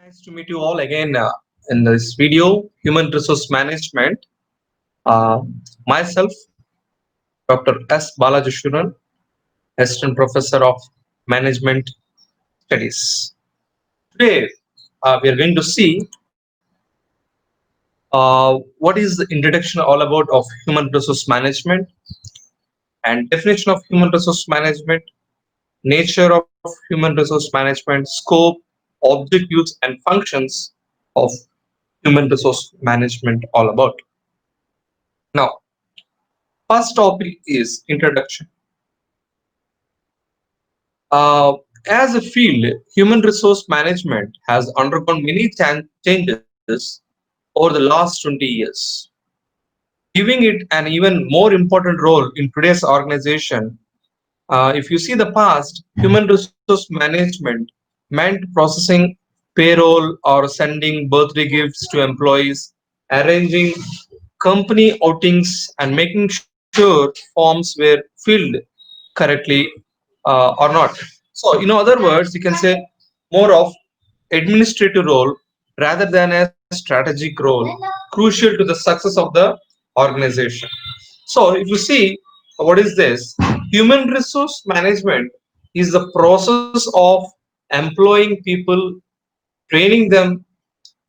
Nice to meet you all again in this video, Human Resource Management. Myself, Dr. S. Jeshurun, Assistant Professor of Management Studies. Today, we are going to see what is the introduction all about of human resource management and definition of human resource management, nature of human resource management, scope, objectives, and functions of human resource management all about. Now, first topic is introduction. Uh, as a field, human resource management has undergone many changes over the last 20 years, giving it an even more important role in today's organization. If you see the past, human resource management meant processing payroll or sending birthday gifts to employees, arranging company outings, and making sure forms were filled correctly or not. So, in other words, you can say more of administrative role rather than a strategic role, crucial to the success of the organization. So, if you see what is this, human resource management is the process of employing people, training them,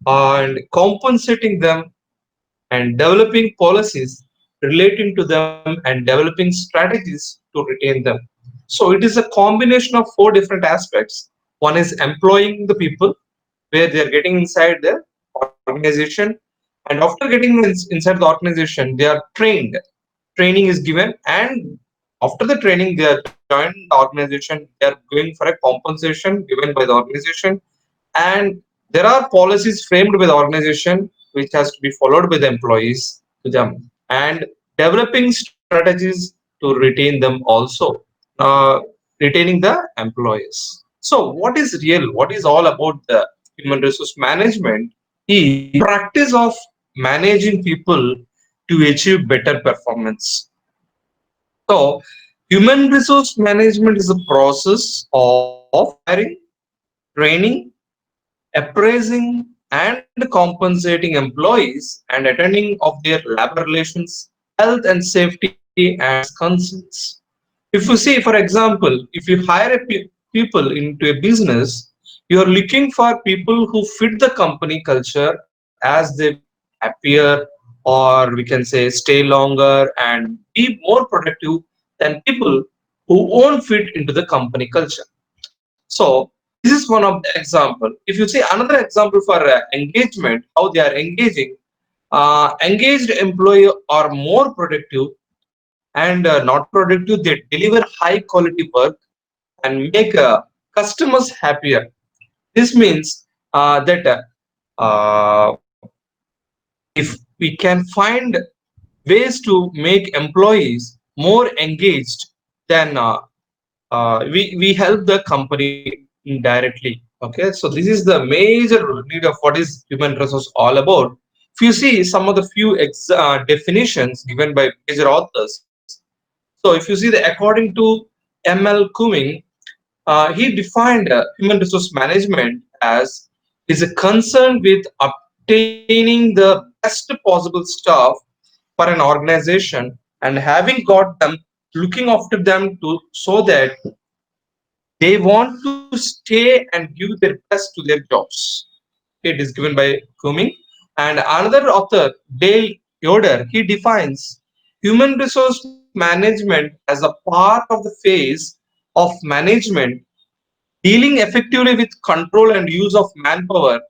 and compensating them and developing policies relating to them and developing strategies to retain them. So it is a combination of four different aspects. One is employing the people where they are getting inside the organization, and after getting inside the organization, they are trained. Training is given, and after the training, they are joined the organization. They are going for a compensation given by the organization, and there are policies framed by the organization which has to be followed by the employees to them, and developing strategies to retain them also, uh, retaining the employees. So what is real, what is all about the human resource management is practice of managing people to achieve better performance. So human resource management is a process of hiring, training, appraising and compensating employees and attending of their labor relations, health and safety and concerns. If you see, for example, if you hire people into a business, you are looking for people who fit the company culture as they appear, or we can say stay longer and be more productive than people who won't fit into the company culture. So this is one of the example. If you see another example for engagement, how they are engaging, engaged employee are more productive and not productive. They deliver high quality work and make customers happier. This means that if we can find ways to make employees more engaged, then we help the company indirectly. Okay, so this is the major need of what is human resource all about. If you see some of the few definitions given by major authors, so if you see the according to ML Cumming, he defined human resource management as is a concern with obtaining the best possible staff for an organization and having got them, looking after them to so that they want to stay and give their best to their jobs. It is given by Cumming. And another author, Dale Yoder, he defines human resource management as a part of the phase of management dealing effectively with control and use of manpower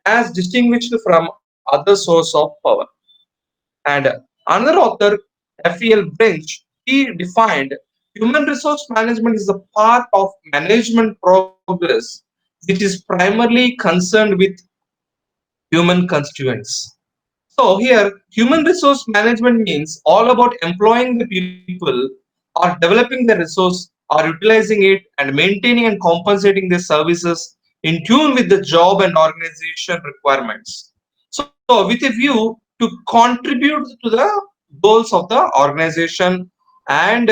as distinguished from other source of power. And another author, F.E.L. Brinch, he defined human resource management is a part of management progress which is primarily concerned with human constituents. So here, human resource management means all about employing the people or developing the resource or utilizing it and maintaining and compensating their services in tune with the job and organization requirements. So with a view to contribute to the goals of the organization and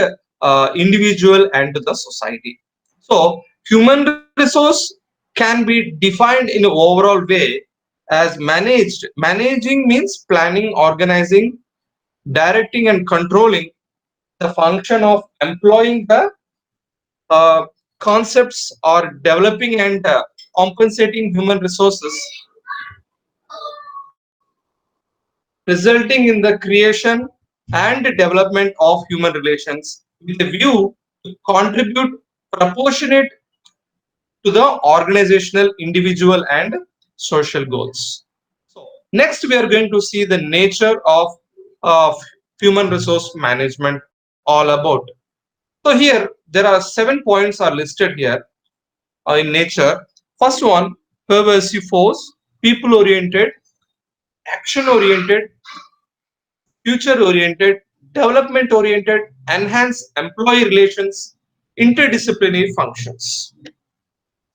individual and to the society. So human resource can be defined in an overall way as managed. Managing means planning, organizing, directing, and controlling the function of employing the uh, concepts or developing and compensating human resources, resulting in the creation and development of human relations with a view to contribute proportionate to the organizational, individual, and social goals. So, next we are going to see the nature of human resource management all about. So here there are 7 points are listed here in nature. First one, pervasive force, people oriented, action oriented, future oriented, development oriented, enhance employee relations, interdisciplinary functions.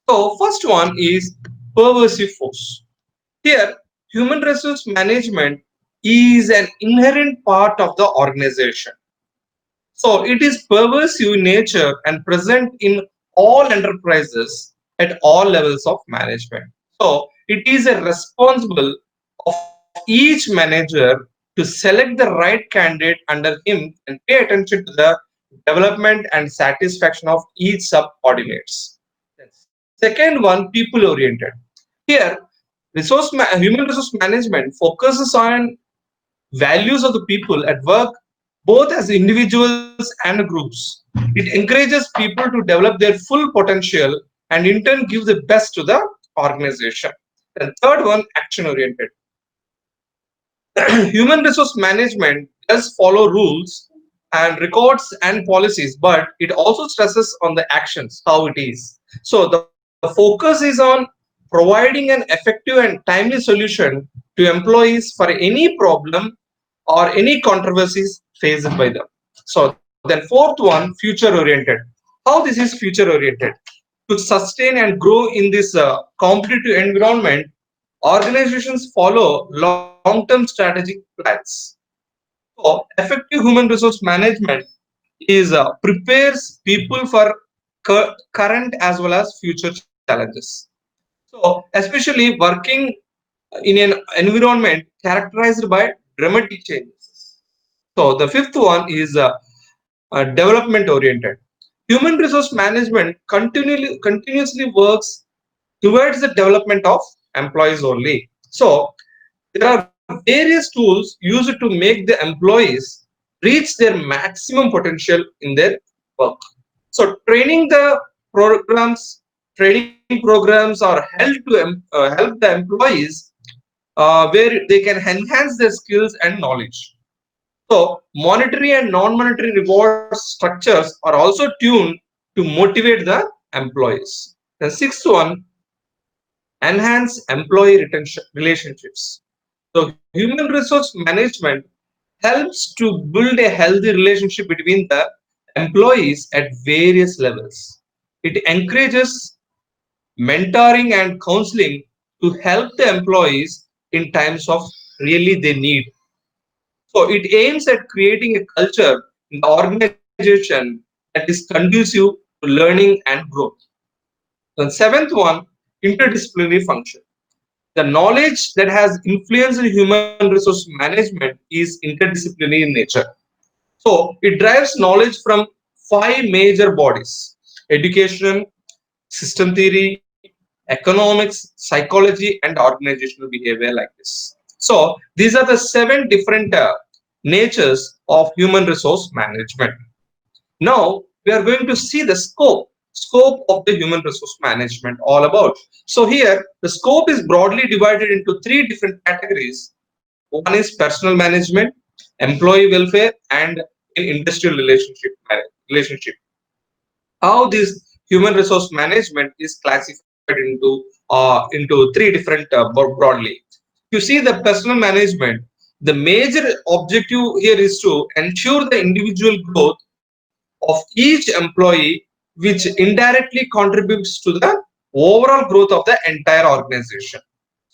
So first one is pervasive force. Here, human resource management is an inherent part of the organization. So it is pervasive in nature and present in all enterprises at all levels of management. So it is a responsible of each manager to select the right candidate under him and pay attention to the development and satisfaction of each subordinates. Second one, people oriented. Here, human resource management focuses on values of the people at work, both as individuals and groups. It encourages people to develop their full potential and in turn give the best to the organization. And third one, action oriented. Human resource management does follow rules and records and policies, but it also stresses on the actions, how it is. So the focus is on providing an effective and timely solution to employees for any problem or any controversies faced by them. So then fourth one, future oriented. How this is future oriented? To sustain and grow in this competitive environment, organizations follow long-term strategic plans. So effective human resource management is prepares people for current as well as future challenges. So especially working in an environment characterized by dramatic changes. So the fifth one is development oriented. Human resource management continuously works towards the development of employees only. So there are various tools used to make the employees reach their maximum potential in their work. So training programs are held to help the employees where they can enhance their skills and knowledge. So monetary and non-monetary reward structures are also tuned to motivate the employees. The sixth one, enhance employee retention relationships. So human resource management helps to build a healthy relationship between the employees at various levels. It encourages mentoring and counseling to help the employees in times of really they need. So it aims at creating a culture in the organization that is conducive to learning and growth. The seventh one, interdisciplinary function. The knowledge that has influenced human resource management is interdisciplinary in nature. So it drives knowledge from five major bodies: education, system theory, economics, psychology, and organizational behavior like this. So these are the seven different natures of human resource management. Now we are going to see the scope of the human resource management all about. So here the scope is broadly divided into three different categories. One is personal management, employee welfare, and industrial relationship. How this human resource management is classified into three different broadly. You see the personal management, the major objective here is to ensure the individual growth of each employee, which indirectly contributes to the overall growth of the entire organization.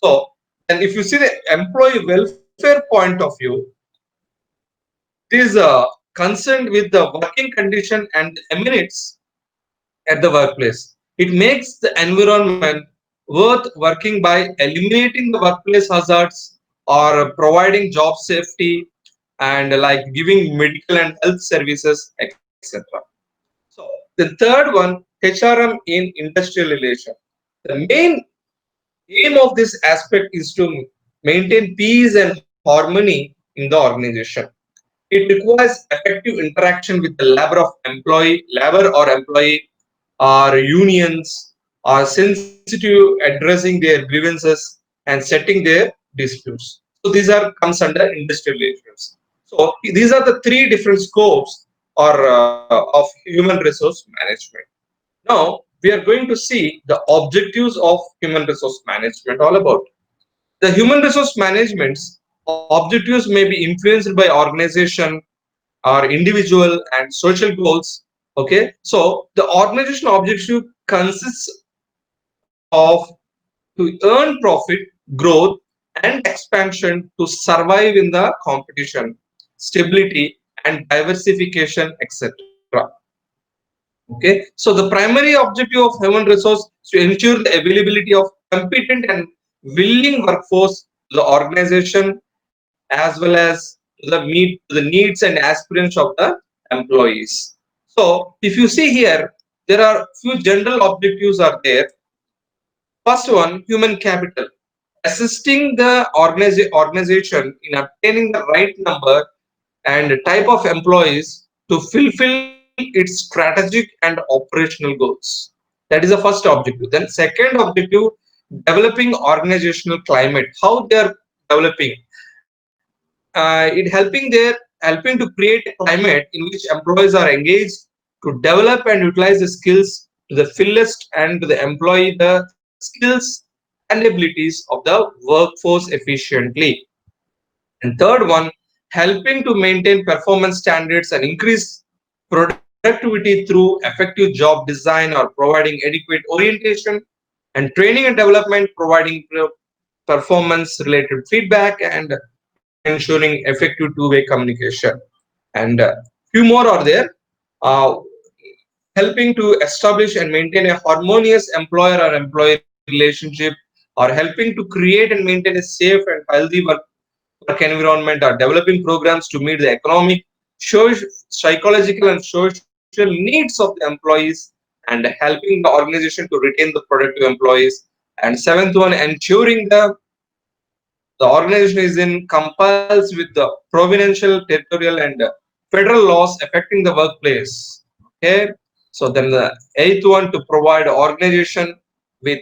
So, and if you see the employee welfare point of view, it is concerned with the working condition and amenities at the workplace. It makes the environment worth working by eliminating the workplace hazards or providing job safety and like giving medical and health services, etc. So the third one, HRM in industrial relation. The main aim of this aspect is to maintain peace and harmony in the organization. It requires effective interaction with the labor or employee or unions are sensitive addressing their grievances and setting their disputes. So these are comes under industrial relations. So these are the three different scopes or of human resource management. Now we are going to see the objectives of human resource management all about. The human resource management's objectives may be influenced by organization or individual and social goals. Okay, so the organization objective consists of to earn profit, growth, and expansion to survive in the competition, stability, and diversification, etc. Okay, so the primary objective of human resource is to ensure the availability of competent and willing workforce to the organization as well as the needs and aspirations of the employees. So if you see here, there are few general objectives are there. First one, human capital, assisting the organization in obtaining the right number and type of employees to fulfill its strategic and operational goals. That is the first objective. Then second objective, developing organizational climate, how they are developing. It helping to create a climate in which employees are engaged to develop and utilize the skills to the fullest and to the employee the skills and abilities of the workforce efficiently. And third one, helping to maintain performance standards and increase productivity through effective job design or providing adequate orientation and training and development, providing performance related feedback and ensuring effective two-way communication. And few more are there. Uh, Helping to establish and maintain a harmonious employer or employee relationship, or helping to create and maintain a safe and healthy work environment, or developing programs to meet the economic, psychological, and social needs of the employees, and helping the organization to retain the productive employees. And seventh one, ensuring the organization is in compulse with the provincial, territorial, and federal laws affecting the workplace. Okay, so then the eighth one, to provide organization with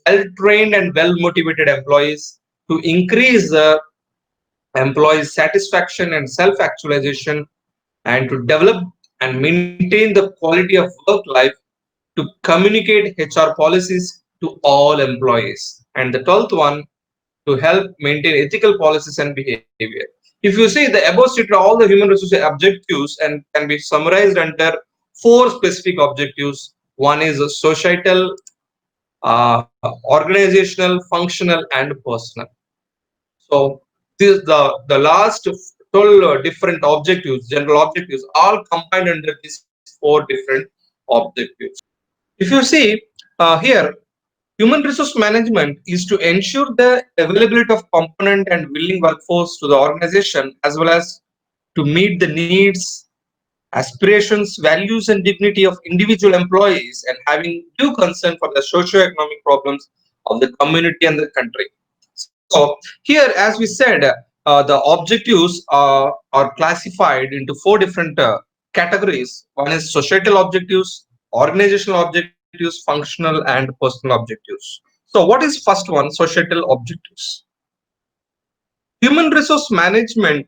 well-trained and well-motivated employees to increase the employees' satisfaction and self-actualization, and to develop and maintain the quality of work life, to communicate HR policies to all employees. And the 12th one, to help maintain ethical policies and behavior. If you see the above stated all the human resource objectives and can be summarized under four specific objectives. One is societal, organizational, functional, and personal. So this the last 12 different objectives, general objectives, all combined under these four different objectives. If you see here, human resource management is to ensure the availability of component and willing workforce to the organization as well as to meet the needs, aspirations, values, and dignity of individual employees and having due concern for the socio-economic problems of the community and the country. So here, as we said, the objectives are classified into four different categories. One is societal objectives, organizational objectives, functional, and personal objectives. So what is first one? Societal objectives. Human resource management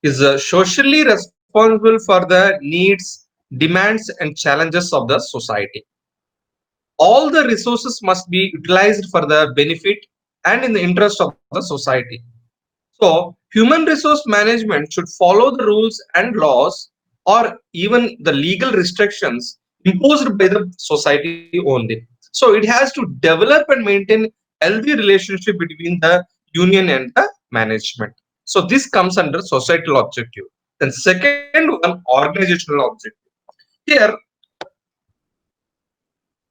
is socially responsible for the needs, demands, and challenges of the society. All the resources must be utilized for the benefit and in the interest of the society. So, human resource management should follow the rules and laws or even the legal restrictions imposed by the society only. So, it has to develop and maintain healthy relationship between the union and the management. So, this comes under societal objective. Then, second one, organizational objective. Here,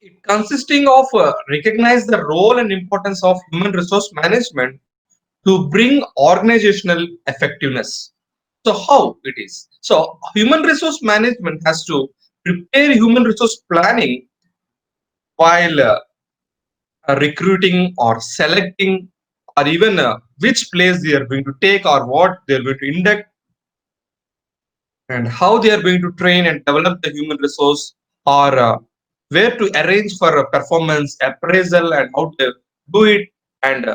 It consisting of recognize the role and importance of human resource management to bring organizational effectiveness. So how it is? So human resource management has to prepare human resource planning while recruiting or selecting or even which place they are going to take or what they are going to induct and how they are going to train and develop the human resource or where to arrange for a performance appraisal and how to do it and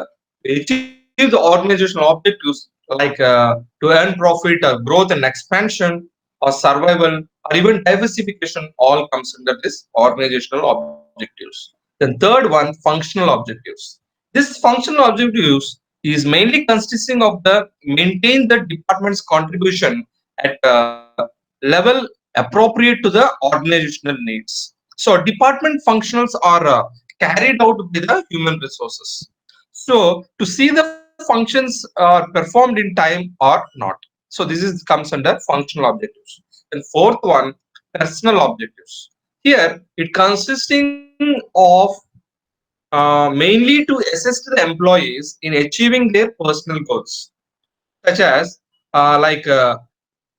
achieve the organizational objectives like to earn profit or growth and expansion or survival or even diversification all comes under this organizational objectives. Then third one, functional objectives. This functional objectives is mainly consisting of the maintain the department's contribution at level appropriate to the organizational needs. So department functionals are carried out by the human resources. So to see the functions are performed in time or not. So this is comes under functional objectives. And fourth one, personal objectives. Here it consisting of mainly to assist the employees in achieving their personal goals, such as like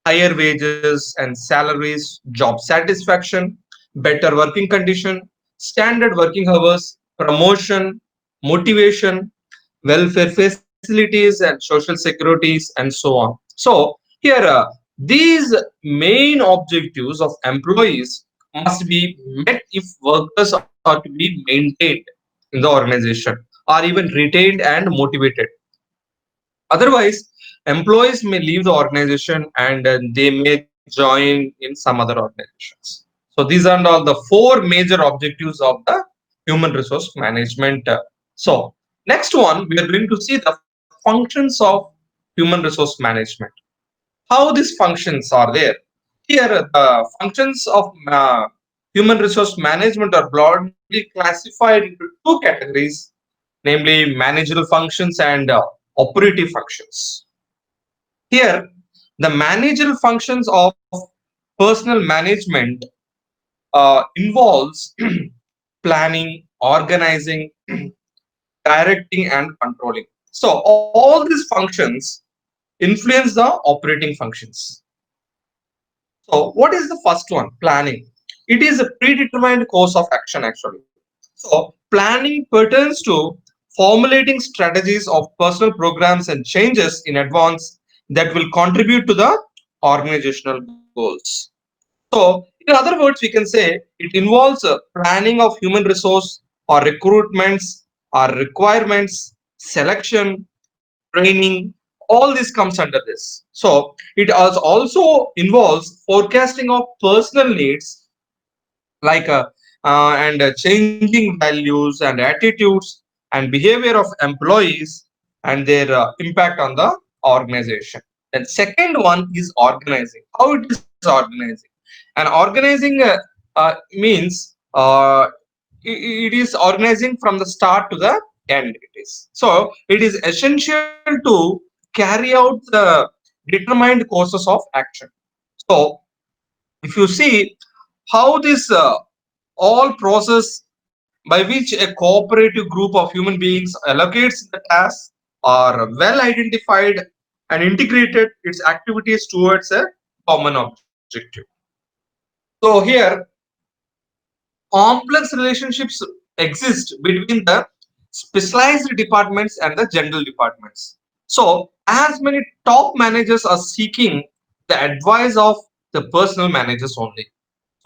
higher wages and salaries, job satisfaction, better working condition, standard working hours, promotion, motivation, welfare facilities, and social securities, and so on. So here, these main objectives of employees must be met if workers are to be maintained in the organization or even retained and motivated. Otherwise, employees may leave the organization and they may join in some other organizations. So these are all the four major objectives of the human resource management. So next one, we are going to see the functions of human resource management. How these functions are there. Here, the functions of human resource management are broadly classified into two categories, namely managerial functions and operative functions. Here, the managerial functions of personal management involves planning, organizing, directing, and controlling. So, all these functions influence the operating functions. So, what is the first one? Planning. It is a predetermined course of action, actually. So, planning pertains to formulating strategies of personal programs and changes in advance that will contribute to the organizational goals. So, in other words, we can say it involves planning of human resource or recruitments or requirements, selection, training. All this comes under this. So, it also involves forecasting of personal needs like and changing values and attitudes and behavior of employees and their impact on the organization. Then second one is organizing. How it is organizing? And organizing means it is organizing from the start to the end. It is so it is essential to carry out the determined courses of action. So if you see how this all process by which a cooperative group of human beings allocates the tasks are well identified and integrated its activities towards a common objective. So here complex relationships exist between the specialized departments and the general departments. So as many top managers are seeking the advice of the personal managers only.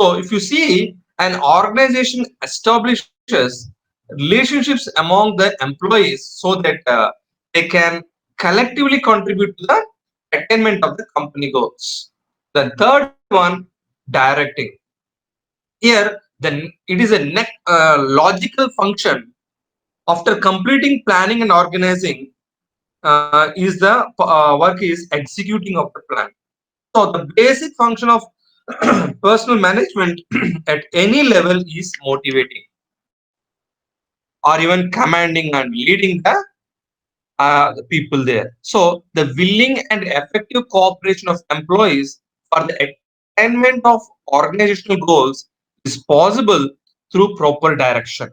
So if you see an organization establishes relationships among the employees so that they can collectively contribute to the attainment of the company goals. The third one, directing. Here, it is a logical function. After completing planning and organizing, is the work is executing of the plan. So the basic function of personal management at any level is motivating or even commanding and leading the people there. So the willing and effective cooperation of employees for the attainment of organizational goals is possible through proper direction.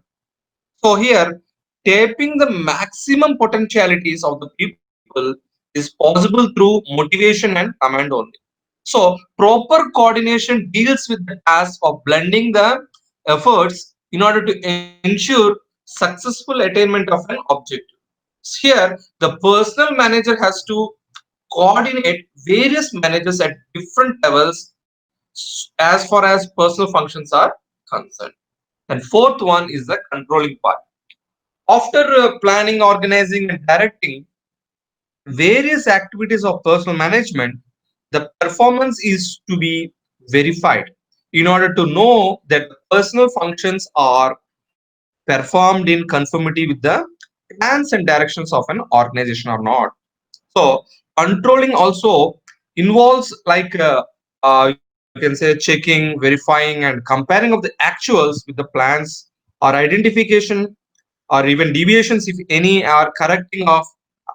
So here, tapping the maximum potentialities of the people is possible through motivation and command only. So proper coordination deals with the task of blending the efforts in order to ensure successful attainment of an objective. Here, the personal manager has to coordinate various managers at different levels as far as personal functions are concerned. And fourth one is the controlling part. After planning, organizing, and directing various activities of personal management, the performance is to be verified in order to know that the personal functions are performed in conformity with the plans and directions of an organization or not. So controlling also involves like you can say checking, verifying, and comparing of the actuals with the plans or identification or even deviations, if any, are correcting of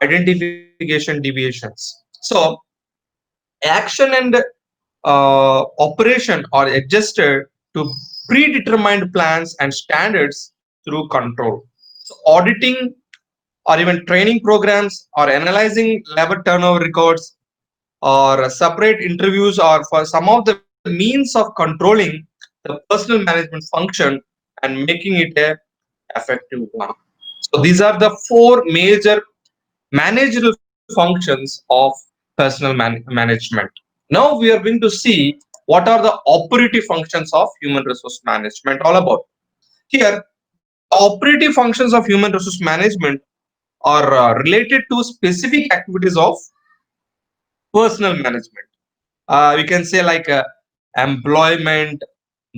identification deviations. So action and operation are adjusted to predetermined plans and standards through control. So auditing or even training programs or analyzing labor turnover records or separate interviews or for some of the means of controlling the personal management function and making it a effective one. So these are the four major managerial functions of personal management. Now we are going to see what are the operative functions of human resource management all about. Here, the operative functions of human resource management are related to specific activities of personal management. We can say like employment,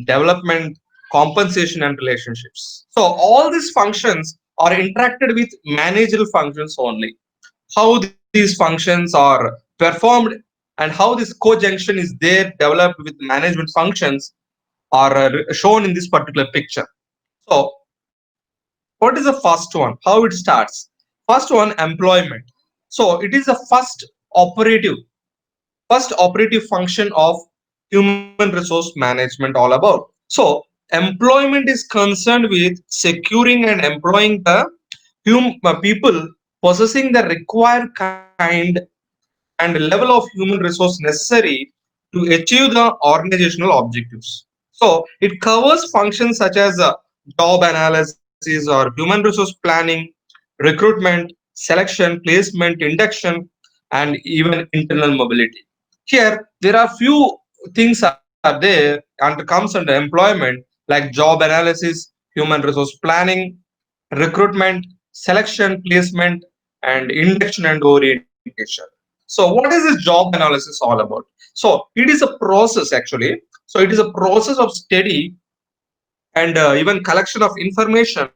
development, compensation, and relationships. So all these functions are interacted with managerial functions only. How these functions are performed and how this co-junction is there developed with management functions are shown in this particular picture. So what is the first one? How it starts? First one, employment. So it is the first operative function of human resource management all about. So employment is concerned with securing and employing the people possessing the required kind and level of human resource necessary to achieve the organizational objectives. So it covers functions such as job analysis or human resource planning, recruitment, selection, placement, induction, and even internal mobility. Here, there are few things are there and comes under employment like job analysis, human resource planning, recruitment, selection, placement, and induction and orientation. So, what is this job analysis all about? So, it is a process actually. So, it is a process of study and even collection of information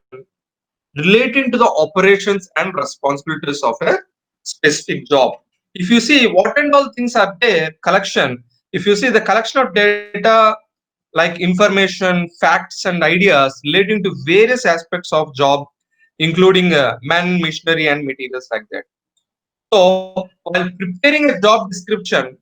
relating to the operations and responsibilities of a specific job. If you see what and all things are there, collection, if you see the collection of data like information, facts, and ideas relating to various aspects of job, including man, machinery, and materials like that. So, while preparing a job description,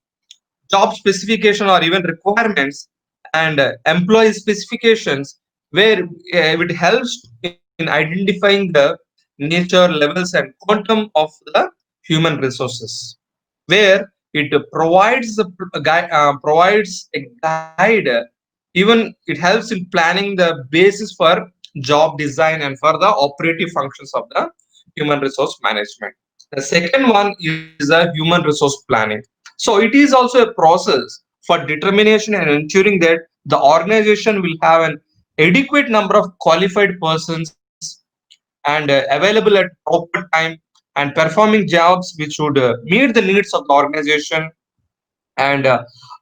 job specification, or even requirements and employee specifications, where it helps in identifying the nature, levels, and quantum of the human resources, where it provides provides a guide. Even it helps in planning the basis for job design and for the operative functions of the human resource management. The second one is a human resource planning. So it is also a process for determination and ensuring that the organization will have an adequate number of qualified persons and available at proper time and performing jobs which would meet the needs of the organization and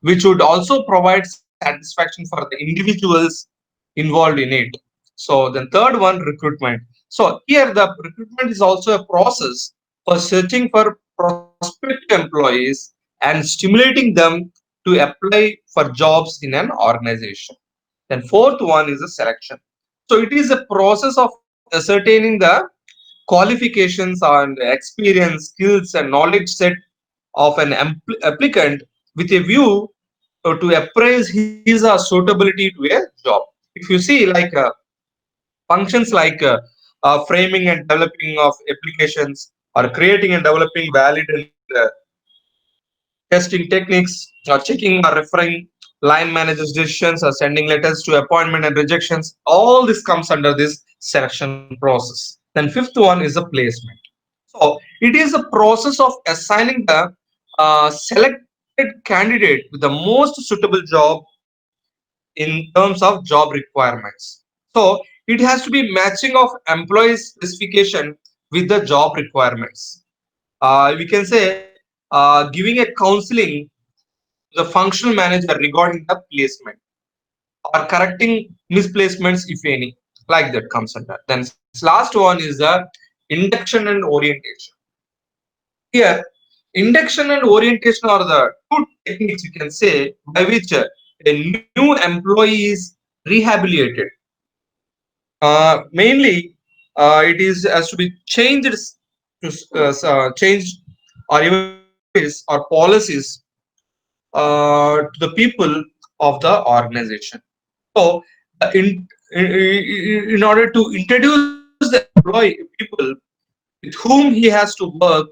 which would also provide satisfaction for the individuals involved in it. So then third one, recruitment. So here the recruitment is also a process for searching for prospective employees and stimulating them to apply for jobs in an organization. Then fourth one is the selection. So it is a process of ascertaining the qualifications and experience, skills, and knowledge set of an applicant with a view to appraise his or suitability to a job. If you see functions framing and developing of applications, or creating and developing valid and testing techniques, or checking or referring line managers decisions, or sending letters to appointment and rejections, all this comes under this selection process. Then fifth one is the placement. So it is a process of assigning the selected candidate with the most suitable job in terms of job requirements. So it has to be matching of employee specification with the job requirements. We can say giving a counseling to the functional manager regarding the placement, or correcting misplacements if any, like that comes under. Then last one is the induction and orientation. Here, induction and orientation are the two techniques, you can say, by which a new employee is rehabilitated. Mainly, it is has to be changed changed, or even practice or policies to the people of the organization. So, in order to introduce the employee people with whom he has to work,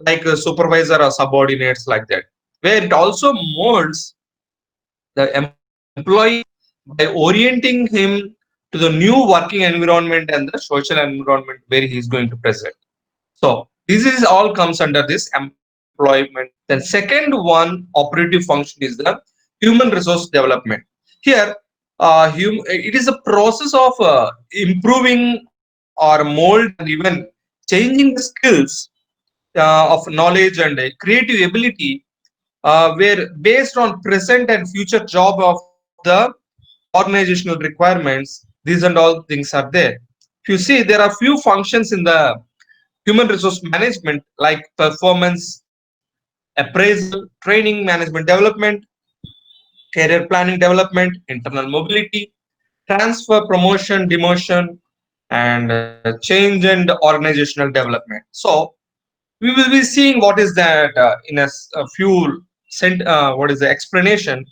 like a supervisor or subordinates, like that, where it also molds the employee by orienting him to the new working environment and the social environment where he is going to present. So this is all comes under this employment. Then second one operative function is the human resource development. Here, it is a process of improving or mold and even changing the skills of knowledge and creative ability, where based on present and future job of the organizational requirements, these and all things are there. If you see, there are few functions in the human resource management, like performance appraisal, training, management development, career planning development, internal mobility, transfer, promotion, demotion, and change and organizational development. So we will be seeing what is that in a few what is the explanation.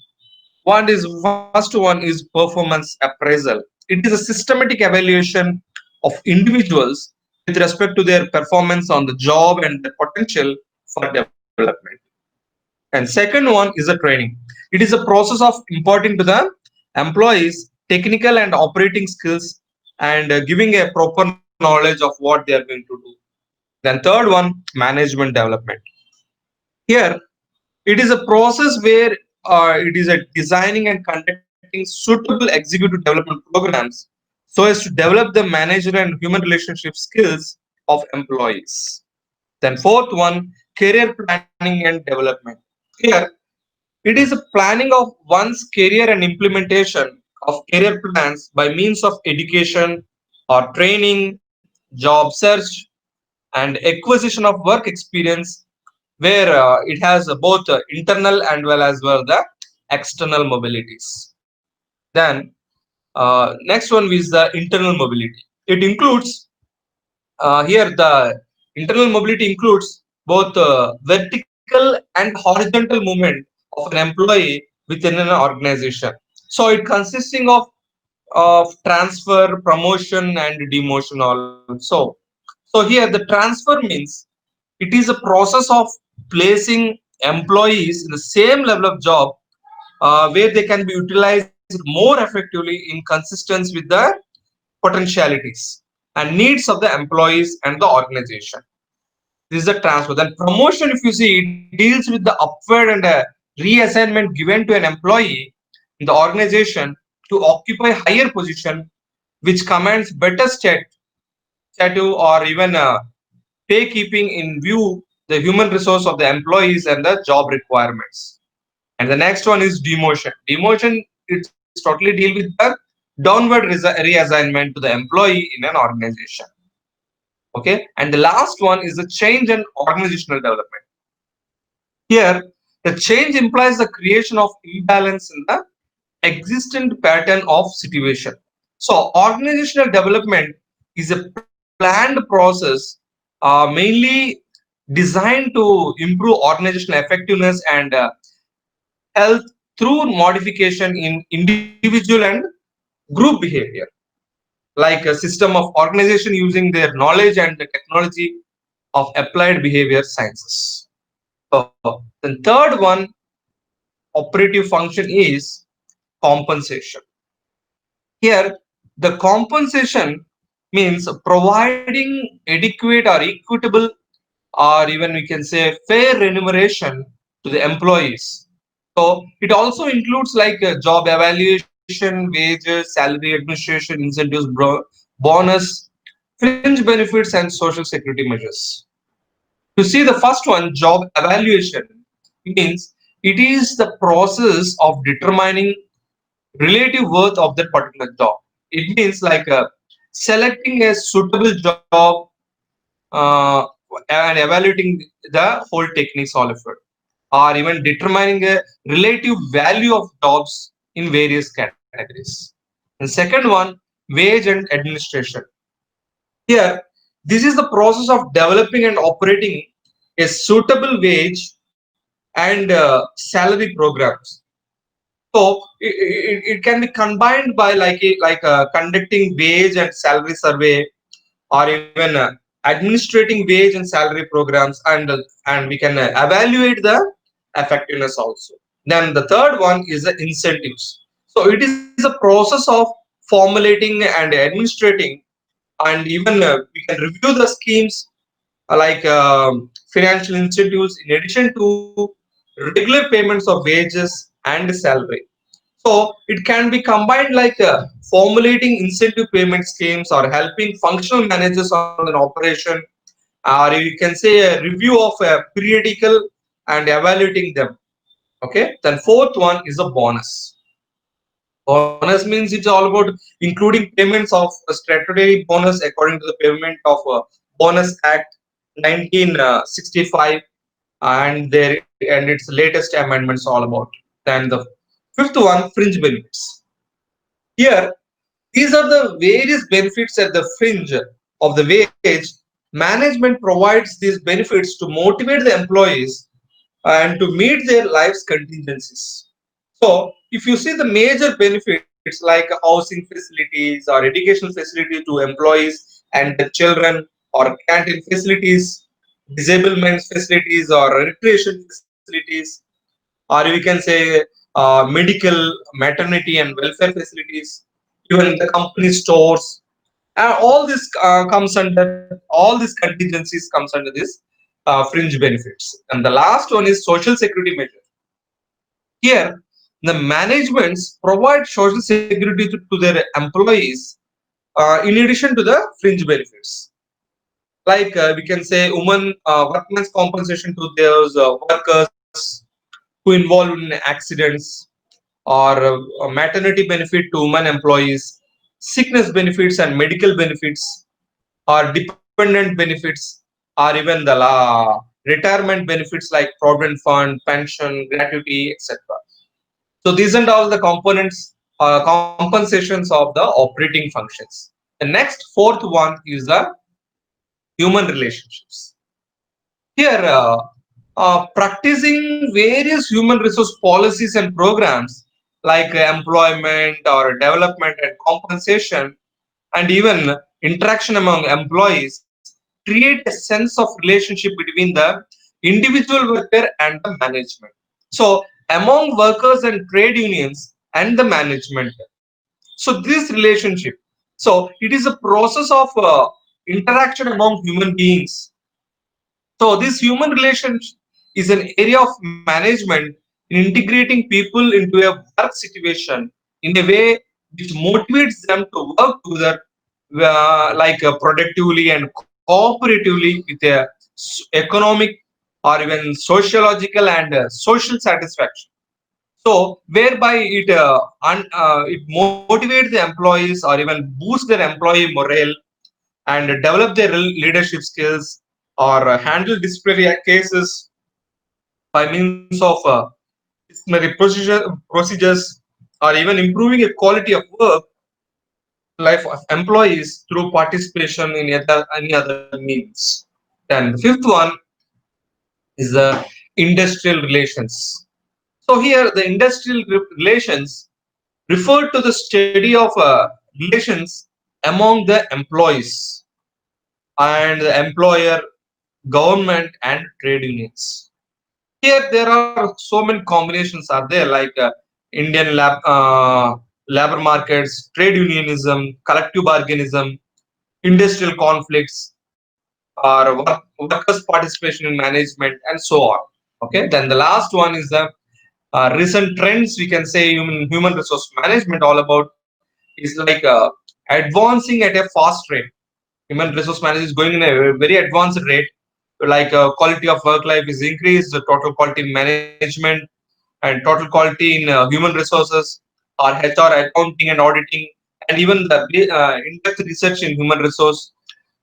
One is first one is performance appraisal. It is a systematic evaluation of individuals with respect to their performance on the job and their potential for development. And second one is the training. It is a process of imparting to the employees technical and operating skills, and giving a proper knowledge of what they are going to do. Then third one, management development. Here, it is a process where it is a designing and conducting suitable executive development programs so as to develop the manager and human relationship skills of employees. Then fourth one, career planning and development. Here, it is a planning of one's career and implementation of career plans by means of education or training, job search, and acquisition of work experience, where it has both internal and well the external mobilities. Then next one is the internal mobility. It includes here the internal mobility includes both vertical and horizontal movement of an employee within an organization. So it consisting of transfer, promotion, and demotion also. So here the transfer means it is a process of placing employees in the same level of job, where they can be utilized more effectively in consistence with the potentialities and needs of the employees and the organization. This is the transfer. Then promotion, if you see, it deals with the upward and reassignment given to an employee in the organization to occupy higher position, which commands better status or even pay, keeping in view the human resource of the employees and the job requirements. And the next one is demotion. Demotion, it's totally deal with the downward reassignment to the employee in an organization. Okay, and the last one is the change and organizational development. Here, the change implies the creation of imbalance in the existent pattern of situation. So organizational development is a planned process, mainly designed to improve organizational effectiveness and health through modification in individual and Group behavior, like a system of organization using their knowledge and the technology of applied behavior sciences. So the third one, operative function, is compensation. Here, the compensation means providing adequate or equitable, or even we can say fair remuneration to the employees. So it also includes like job evaluation, wages, salary administration, incentives, bonus, fringe benefits, and social security measures. To see the first one, job evaluation, means it is the process of determining relative worth of that particular job. It means like selecting a suitable job uh, and evaluating the whole techniques all of it, or even determining a relative value of jobs in various categories. And second one, wage and administration. Here, this is the process of developing and operating a suitable wage and salary programs. So it can be combined by conducting wage and salary survey, or even administrating wage and salary programs, and we can evaluate the effectiveness also. Then the third one is the incentives. So it is a process of formulating and administrating, and even we can review the schemes financial incentives in addition to regular payments of wages and salary. So it can be combined like formulating incentive payment schemes, or helping functional managers on an operation, or you can say a review of a periodical and evaluating them. Okay. Then fourth one is a bonus. Bonus means it's all about including payments of a statutory bonus according to the payment of Bonus Act 1965 and its latest amendments all about. Then the fifth one, fringe benefits. Here, these are the various benefits at the fringe of the wage. Management provides these benefits to motivate the employees and to meet their life's contingencies. So, if you see the major benefits like housing facilities or educational facilities to employees and the children, or canteen facilities, disablement facilities, or recreation facilities, or we can say medical, maternity, and welfare facilities, even the company stores, and all this comes under, all these contingencies comes under this fringe benefits. And the last one is social security measure. Here, the managements provide social security to their employees in addition to the fringe benefits. Like we can say women workmen's compensation to those workers who involved in accidents, or maternity benefit to women employees, sickness benefits and medical benefits, or dependent benefits, or even the retirement benefits like provident fund, pension, gratuity, etc. So these are all the components, compensations of the operating functions. The next fourth one is the human relationships. Here, practicing various human resource policies and programs like employment or development and compensation, and even interaction among employees, create a sense of relationship between the individual worker and the management. So, among workers and trade unions and the management. So, this relationship. So, it is a process of interaction among human beings. So this human relations is an area of management in integrating people into a work situation in a way which motivates them to work together productively and cooperatively with a economic or even sociological and social satisfaction. So whereby it motivates the employees or even boosts their employee morale and develop their leadership skills, or handle disciplinary cases by means of disciplinary procedures, or even improving a quality of work life of employees through participation in any other means. Then the fifth one is the industrial relations. So here the industrial relations referred to the study of relations among the employees and the employer, government, and trade unions. Here, there are so many combinations are there, like Indian labor markets, trade unionism, collective bargainism, industrial conflicts, or workers' participation in management, and so on. Okay, then the last one is the recent trends. We can say human resource management all about is like advancing at a fast rate. Human resource management is going in a very advanced rate, like quality of work life is increased, the total quality in management and total quality in human resources, or HR accounting and auditing, and even the in-depth research in human resource,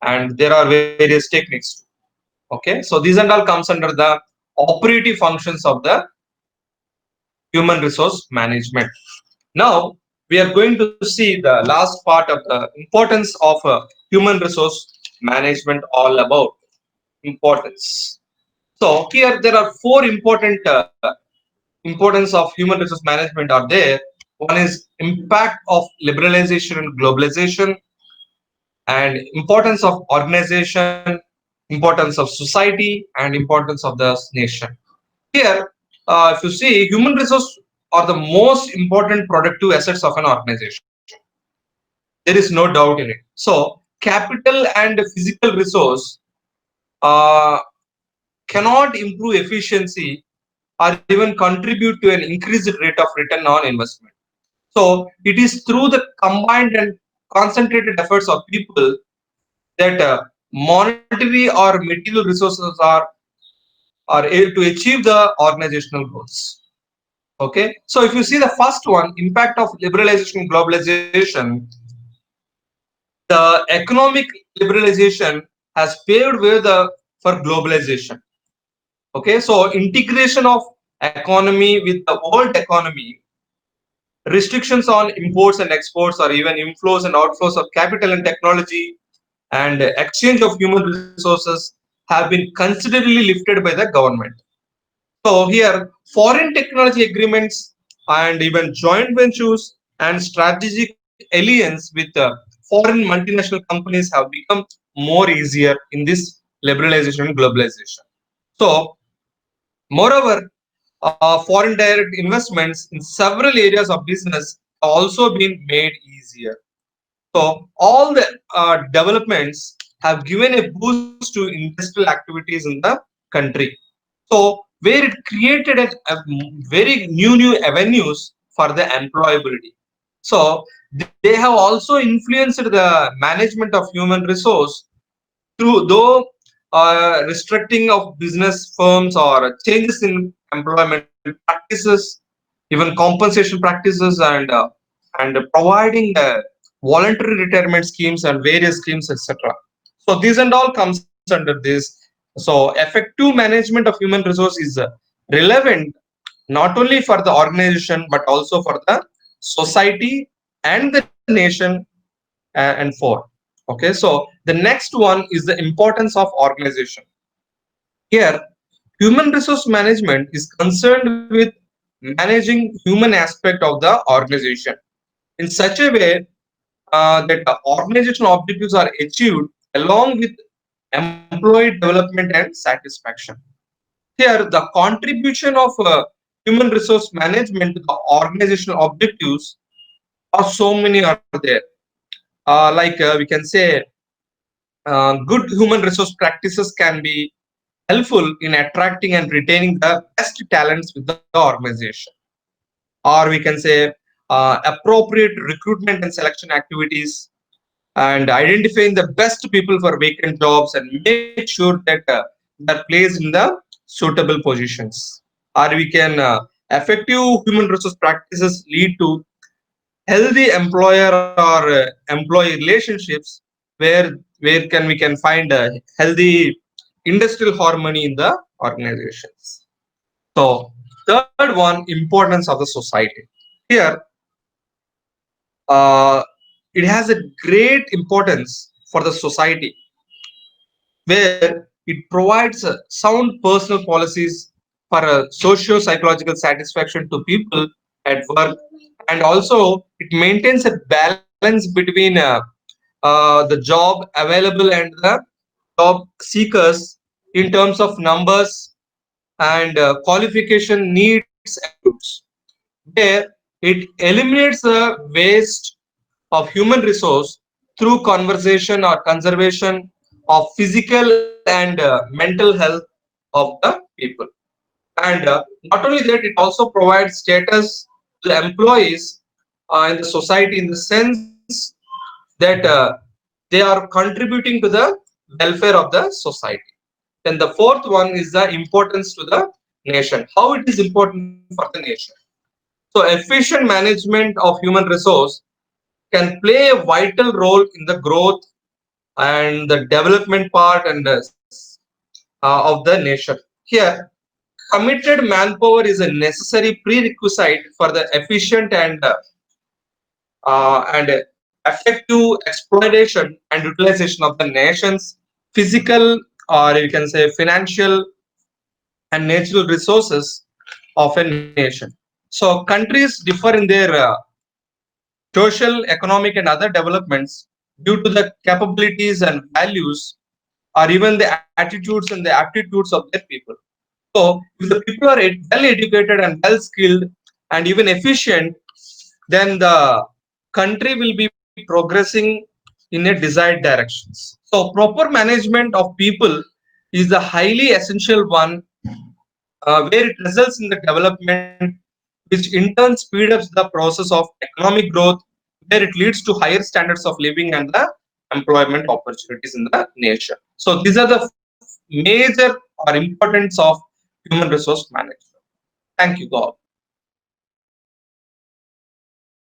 and there are various techniques. Okay, so these and all comes under the operative functions of the human resource management. Now we are going to see the last part of the importance of human resource management, all about importance. So here there are four important importance of human resource management are there. One is impact of liberalization and globalization, and importance of organization, importance of society, and importance of the nation. Here, if you see, human resource are the most important productive assets of an organization. There is no doubt in it. So, capital and physical resource uh, cannot improve efficiency or even contribute to an increased rate of return on investment. So, it is through the combined and concentrated efforts of people that monetary or material resources are able to achieve the organizational goals. Okay, so if you see the first one, impact of liberalization and globalization, the economic liberalization has paved way for globalization. Okay, so integration of economy with the world economy, restrictions on imports and exports, or even inflows and outflows of capital and technology, and exchange of human resources have been considerably lifted by the government. So here, foreign technology agreements and even joint ventures and strategic alliance with foreign multinational companies have become more easier in this liberalization and globalization. So, moreover, foreign direct investments in several areas of business have also been made easier. So, all the developments have given a boost to industrial activities in the country. So where it created a very new avenues for the employability. So they have also influenced the management of human resource through though restricting of business firms or changes in employment practices, even compensation practices, and providing voluntary retirement schemes and various schemes, etc. So these and all comes under this. So effective management of human resource is relevant not only for the organization but also for the society and the nation, and for. Okay, so the next one is the importance of organization. Here, human resource management is concerned with managing human aspect of the organization in such a way that the organizational objectives are achieved along with employee development and satisfaction. Here, the contribution of human resource management to the organizational objectives are so many are there. Like we can say, good human resource practices can be helpful in attracting and retaining the best talents with the organization. Or we can say appropriate recruitment and selection activities, and identifying the best people for vacant jobs and make sure that they are placed in the suitable positions. Or we can effective human resource practices lead to healthy employer or employee relationships, where can we can find a healthy industrial harmony in the organizations. So third one, importance of the society. Here, uh, it has a great importance for the society, where it provides sound personal policies for socio psychological satisfaction to people at work and also it maintains a balance between the job available and the job seekers in terms of numbers and qualification needs attributes, where it eliminates the waste of human resource through conversation or conservation of physical and mental health of the people. And not only that, it also provides status to the employees in the society in the sense that they are contributing to the welfare of the society. Then the fourth one is the importance to the nation. How it is important for the nation. So efficient management of human resource can play a vital role in the growth and the development part and of the nation. Here, committed manpower is a necessary prerequisite for the efficient and effective exploitation and utilization of the nation's physical, or you can say financial and natural resources of a nation. So countries differ in their social, economic, and other developments due to the capabilities and values, or even the attitudes and the aptitudes of their people. So, if the people are well educated and well skilled and even efficient, then the country will be progressing in a desired directions. So, proper management of people is the highly essential one, where it results in the development, which in turn speed up the process of economic growth, where it leads to higher standards of living and the employment opportunities in the nation. So these are the major or importance of human resource management. Thank you, God.